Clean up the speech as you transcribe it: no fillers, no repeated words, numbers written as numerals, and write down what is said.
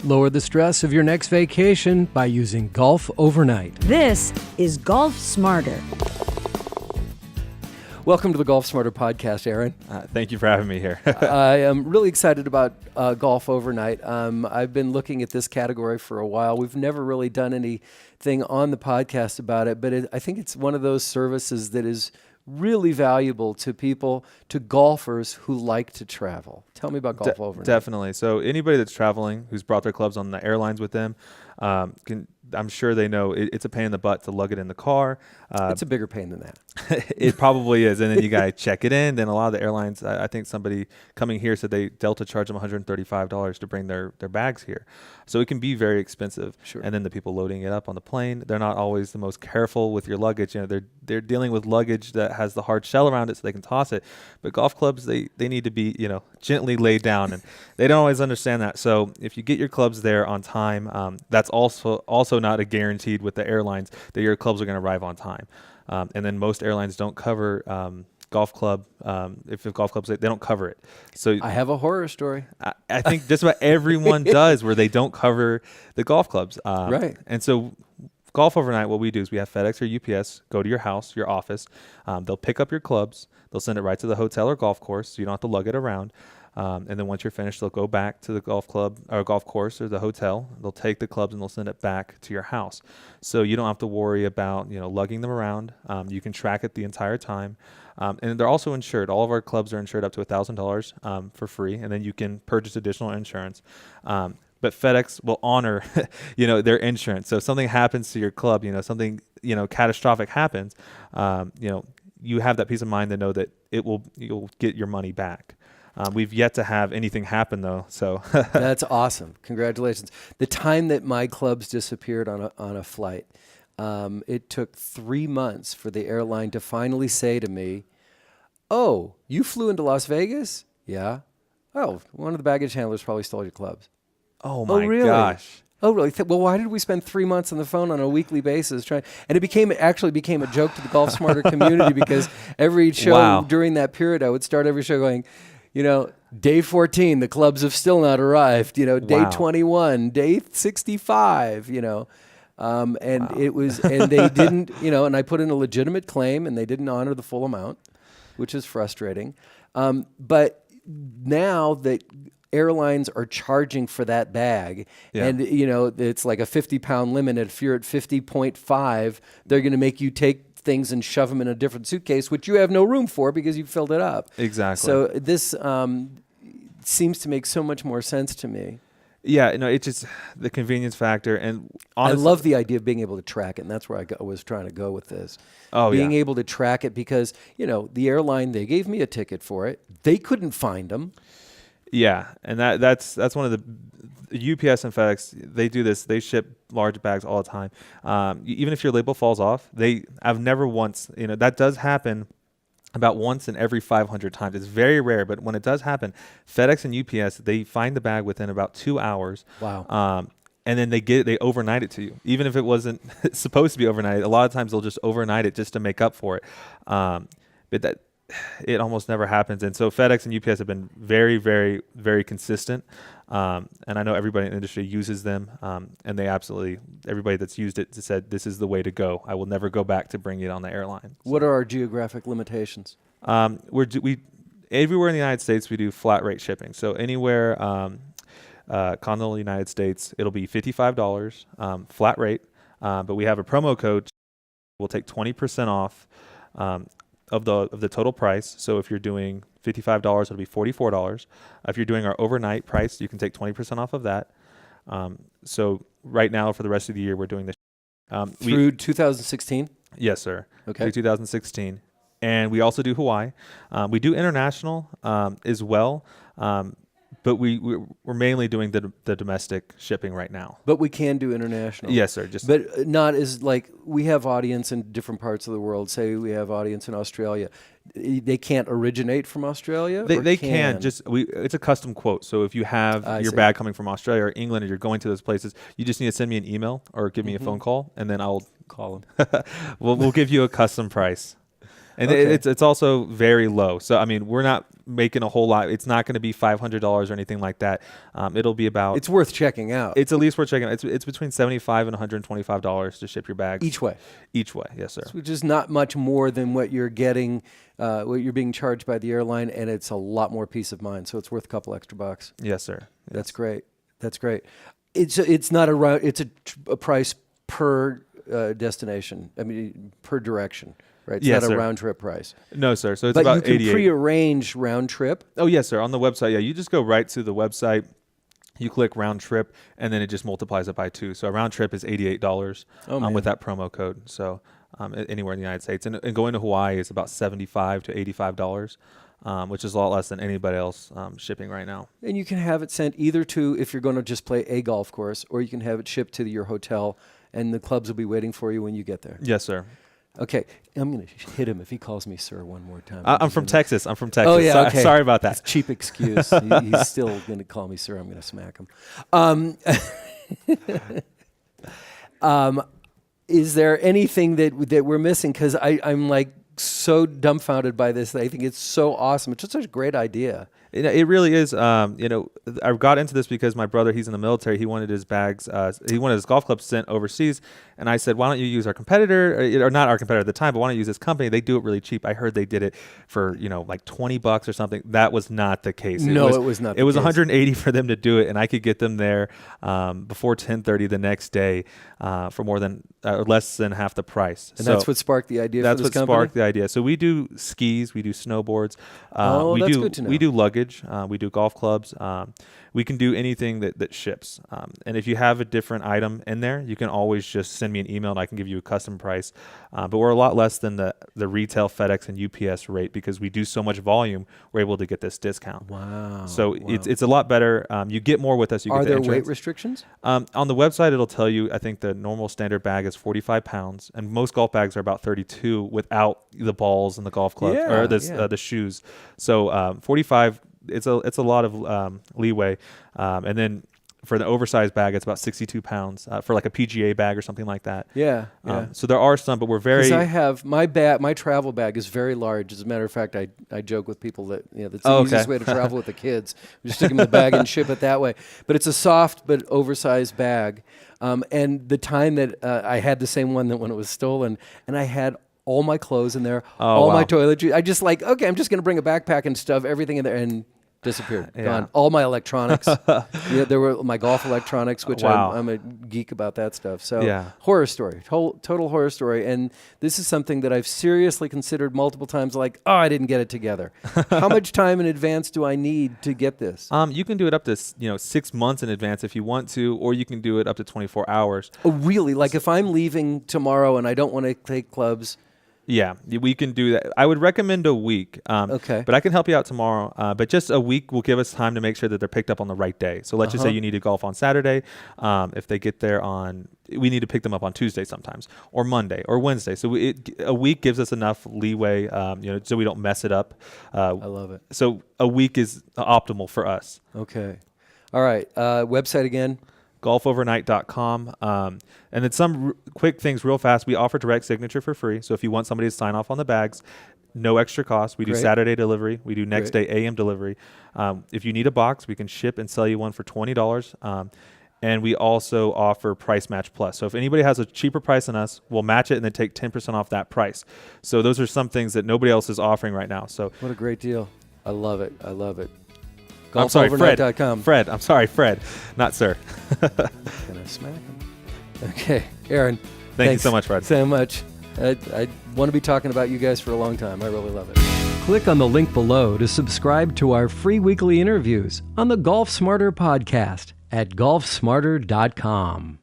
Lower the stress of your next vacation by using Golf Overnight. This is Golf Smarter. Welcome to the Golf Smarter podcast, Aaron. Thank you for having me here. I am really excited about Golf Overnight. I've been looking at this category for a while. We've never really done anything on the podcast about it, but I think it's one of those services that is really valuable to people, to golfers who like to travel. Tell me about Golf Overnight. Definitely. So anybody that's traveling who's brought their clubs on the airlines with them, I'm sure they know it's a pain in the butt to lug it in the car. It's a bigger pain than that. It probably is. And then you got to check it in. Then a lot of the airlines, I think somebody coming here said Delta charged them $135 to bring their bags here. So it can be very expensive. Sure. And then the people loading it up on the plane, they're not always the most careful with your luggage. You know, they're dealing with luggage that has the hard shell around it so they can toss it. But golf clubs, they need to be, gently laid down, and they don't always understand that. So if you get your clubs there on time, that's also not a guaranteed with the airlines that your clubs are going to arrive on time. And then most airlines don't cover golf club. If the golf clubs, they don't cover it. So I have a horror story. I think just about everyone does where they don't cover the golf clubs. Right. And so Golf Overnight, what we do is we have FedEx or UPS go to your house, your office. They'll pick up your clubs. They'll send it right to the hotel or golf course, so you don't have to lug it around. And then once you're finished, they'll go back to the golf club or golf course or the hotel. They'll take the clubs and they'll send it back to your house. So you don't have to worry about, lugging them around. You can track it the entire time. And they're also insured. All of our clubs are insured up to $1,000 for free. And then you can purchase additional insurance. But FedEx will honor, their insurance. So if something happens to your club, something, catastrophic happens, you have that peace of mind to know that you'll get your money back. We've yet to have anything happen, though. So That's awesome. Congratulations. The time that my clubs disappeared on a flight, it took 3 months for the airline to finally say to me, "Oh, you flew into Las Vegas? Yeah. Oh, one of the baggage handlers probably stole your clubs." Oh, my really? gosh. Oh, really? Well, why did we spend 3 months on the phone on a weekly basis trying? And it actually became a joke to the Golf Smarter community because every show during that period, I would start every show going, day 14, the clubs have still not arrived. Day 21, day 65. It was, and they didn't, and I put in a legitimate claim, and they didn't honor the full amount, which is frustrating. But now that airlines are charging for that bag, and it's like a 50-pound limit. If you're at 50.5, they're going to make you take things and shove them in a different suitcase, which you have no room for because you filled it up. Exactly. So this seems to make so much more sense to me. Yeah, it's just the convenience factor. And honestly, I love the idea of being able to track it, and that's where I was trying to go with this. Being able to track it because, the airline, they gave me a ticket for it. They couldn't find them. Yeah, and that's one of the UPS and FedEx. They do this. They ship large bags all the time. Even if your label falls off, I've never once. That does happen about once in every 500 times. It's very rare, but when it does happen, FedEx and UPS, they find the bag within about 2 hours. Wow. And then they overnight it to you, even if it wasn't supposed to be overnighted. A lot of times they'll just overnight it just to make up for it. But it almost never happens. And so FedEx and UPS have been very, very, very consistent. And I know everybody in the industry uses them. And everybody that's used it said, this is the way to go. I will never go back to bring it on the airline. What are our geographic limitations? We everywhere in the United States, we do flat rate shipping. So anywhere, continental United States, it'll be $55 flat rate. But we have a promo code. We'll take 20% off, of the total price. So if you're doing $55, it'll be $44. If you're doing our overnight price, you can take 20% off of that. So right now, for the rest of the year, we're doing this. Through 2016? Yes, sir. Okay. Through 2016. And we also do Hawaii. We do international as well. But we're mainly doing the domestic shipping right now. But we can do international. Yes, sir. But not as like we have audience in different parts of the world. Say we have audience in Australia. They can't originate from Australia? They can. It's a custom quote. So if you have your bag coming from Australia or England and you're going to those places, you just need to send me an email or give me a phone call, and then I'll call them. we'll give you a custom price. And Okay. it's also very low. So, I mean, we're not making a whole lot. It's not going to be $500 or anything like that. It'll be about... It's worth checking out. It's at least worth checking out. It's between $75 and $125 to ship your bags. Each way. Each way, yes, sir. Which is not much more than what you're getting, what you're being charged by the airline, and it's a lot more peace of mind. So it's worth a couple extra bucks. Yes, sir. That's great. That's great. It's not it's a price per destination. I mean, per direction, right? It's Yes, not a sir. round trip price. No, sir. So it's But about you can 88. prearrange round trip. Oh, yes, sir. On the website, yeah. You just go right to the website. You click round trip, and then it just multiplies it by 2. So a round trip is $88 with that promo code. So anywhere in the United States. And going to Hawaii is about $75 to $85, which is a lot less than anybody else shipping right now. And you can have it sent either to, if you're going to just play a golf course, or you can have it shipped to your hotel, and the clubs will be waiting for you when you get there. Yes, sir. Okay, I'm going to hit him if he calls me sir one more time. I'm from Texas. I'm from Texas. Oh, yeah, okay. Sorry about that. It's a cheap excuse. He's still going to call me sir. I'm going to smack him. Is there anything that we're missing? Because I'm like so dumbfounded by this. I think it's so awesome. It's just such a great idea. It really is. I got into this because my brother, he's in the military. He wanted his bags, he wanted his golf clubs sent overseas. And I said, why don't you use our competitor, or not our competitor at the time, but why don't you use this company? They do it really cheap. I heard they did it for, like $20 or something. That was not the case. It was not. It was $180 for them to do it, and I could get them there before 10:30 the next day for less than half the price. And that's what sparked the idea for this company? That's what sparked the idea. So we do skis, we do snowboards. That's good to know. We do luggage. We do golf clubs. We can do anything that ships. And if you have a different item in there, you can always just send me an email and I can give you a custom price. But we're a lot less than the retail FedEx and UPS rate because we do so much volume. We're able to get this discount. Wow. So it's a lot better. You get more with us. Are there weight restrictions? On the website, it'll tell you, I think the normal standard bag is 45 pounds, and most golf bags are about 32 without the balls and the golf clubs or the shoes. So 45. It's a lot of leeway, and then for the oversized bag, it's about 62 pounds for like a PGA bag or something like that. Yeah. So there are some, but we're very. Because I have my travel bag is very large. As a matter of fact, I joke with people that that's the easiest way to travel with the kids. We just stick them in the bag and ship it that way. But it's a soft but oversized bag, and the time that I had the same one that when it was stolen, and I had all my clothes in there, my toiletries. I just okay, I'm just going to bring a backpack and stuff everything in there, and disappeared. Gone. All my electronics. There were my golf electronics, which I'm a geek about that stuff. So horror story, total horror story. And this is something that I've seriously considered multiple times, like, I didn't get it together. How much time in advance do I need to get this? You can do it up to 6 months in advance if you want to, or you can do it up to 24 hours. Oh, really? Like if I'm leaving tomorrow and I don't want to take clubs. Yeah, we can do that. I would recommend a week. Okay. But I can help you out tomorrow. But just a week will give us time to make sure that they're picked up on the right day. So let's just say you need to golf on Saturday. If they get there we need to pick them up on Tuesday sometimes, or Monday, or Wednesday. So a week gives us enough leeway, so we don't mess it up. I love it. So a week is optimal for us. Okay. All right. Website again? golfovernight.com. And then some quick things real fast. We offer direct signature for free. So if you want somebody to sign off on the bags, no extra cost. We do Saturday delivery. We do next day AM delivery. If you need a box, we can ship and sell you one for $20. And we also offer Price Match Plus. So if anybody has a cheaper price than us, we'll match it and then take 10% off that price. So those are some things that nobody else is offering right now. So what a great deal. I love it. I love it. I'm sorry, golfovernight.com. Fred. I'm sorry, Fred. Not sir. Gonna smack him. Okay, Aaron. Thank you so much, Fred. So much. I want to be talking about you guys for a long time. I really love it. Click on the link below to subscribe to our free weekly interviews on the Golf Smarter podcast at golfsmarter.com.